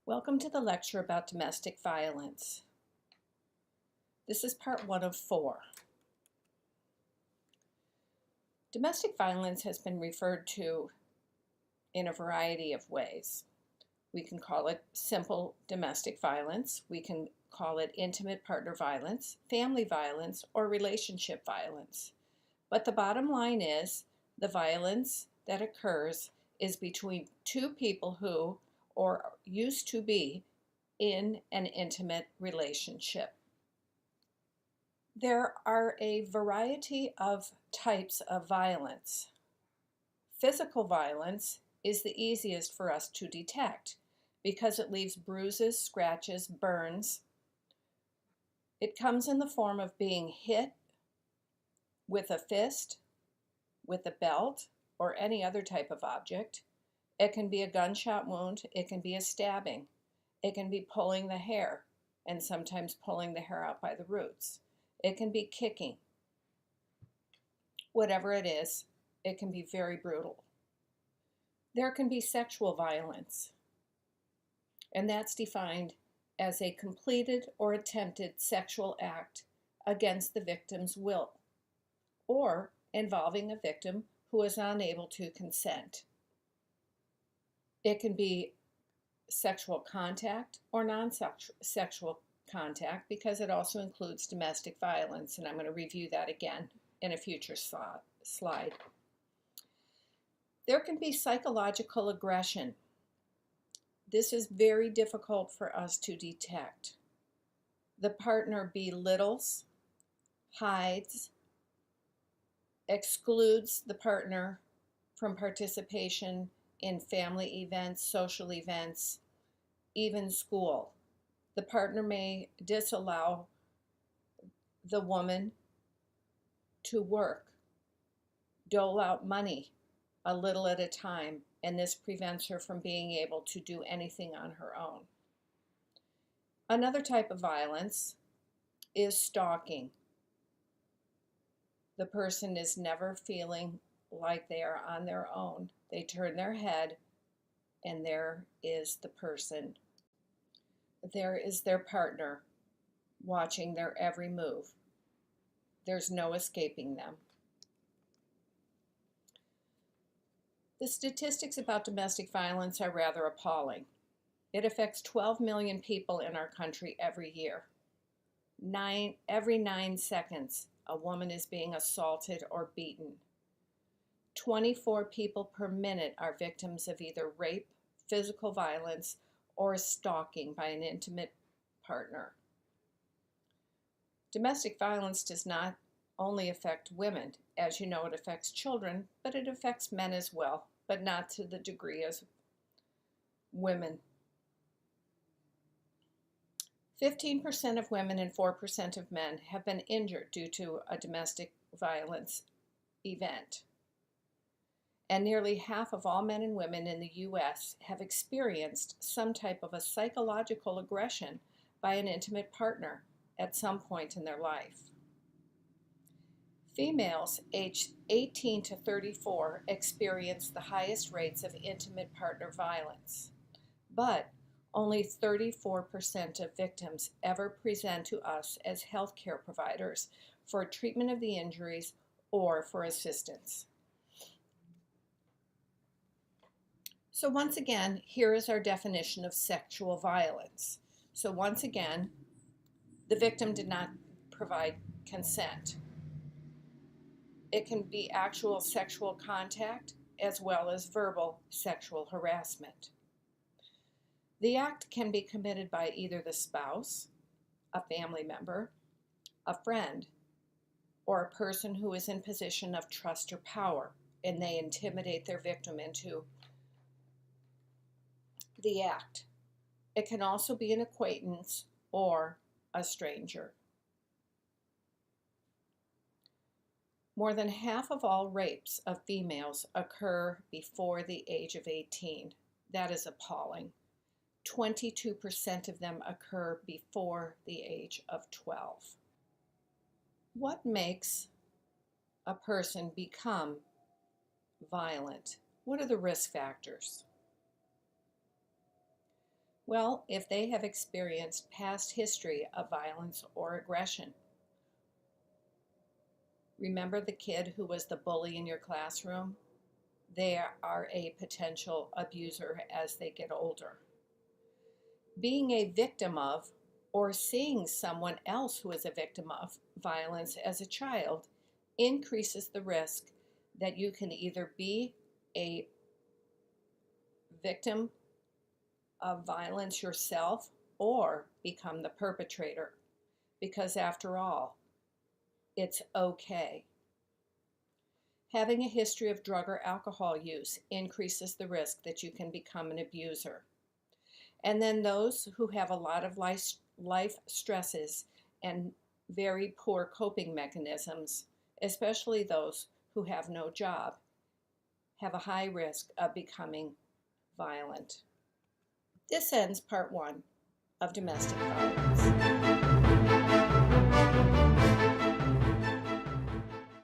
Welcome to the lecture about domestic violence. This is part 1 of 4. Domestic violence has been referred to in a variety of ways. We can call it simple domestic violence, we can call it intimate partner violence, family violence, or relationship violence. But the bottom line is the violence that occurs is between two people who, or used to be, in an intimate relationship. There are a variety of types of violence. Physical violence is the easiest for us to detect because it leaves bruises, scratches, burns. It comes in the form of being hit with a fist, with a belt, or any other type of object. It can be a gunshot wound, it can be a stabbing, it can be pulling the hair, and sometimes pulling the hair out by the roots. It can be kicking. Whatever it is, it can be very brutal. There can be sexual violence, and that's defined as a completed or attempted sexual act against the victim's will, or involving a victim who is unable to consent. It can be sexual contact or non-sexual contact because it also includes domestic violence, and I'm going to review that again in a future slide. There can be psychological aggression. This is very difficult for us to detect. The partner belittles, hides, excludes the partner from participation in family events, social events, even school. The partner may disallow the woman to work, dole out money a little at a time, and this prevents her from being able to do anything on her own. Another type of violence is stalking. The person is never feeling like they are on their own. They turn their head, and there is the person. There is their partner watching their every move. There's no escaping them. The statistics about domestic violence are rather appalling. It affects 12 million people in our country every year. Every 9 seconds, a woman is being assaulted or beaten. 24 people per minute are victims of either rape, physical violence, or stalking by an intimate partner. Domestic violence does not only affect women. As you know, it affects children, but it affects men as well, but not to the degree as women. 15% of women and 4% of men have been injured due to a domestic violence event. And nearly half of all men and women in the U.S. have experienced some type of a psychological aggression by an intimate partner at some point in their life. Females aged 18 to 34 experience the highest rates of intimate partner violence, but only 34% of victims ever present to us as healthcare providers for treatment of the injuries or for assistance. So once again, here is our definition of sexual violence. So once again, the victim did not provide consent. It can be actual sexual contact as well as verbal sexual harassment. The act can be committed by either the spouse, a family member, a friend, or a person who is in position of trust or power, and they intimidate their victim into the act. It can also be an acquaintance or a stranger. More than half of all rapes of females occur before the age of 18. That is appalling. 22% of them occur before the age of 12. What makes a person become violent? What are the risk factors? Well, if they have experienced past history of violence or aggression. Remember the kid who was the bully in your classroom? They are a potential abuser as they get older. Being a victim of or seeing someone else who is a victim of violence as a child increases the risk that you can either be a victim of violence yourself or become the perpetrator. Because after all, it's okay. Having a history of drug or alcohol use increases the risk that you can become an abuser. And then those who have a lot of life stresses and very poor coping mechanisms, especially those who have no job, have a high risk of becoming violent. This ends part one of domestic violence.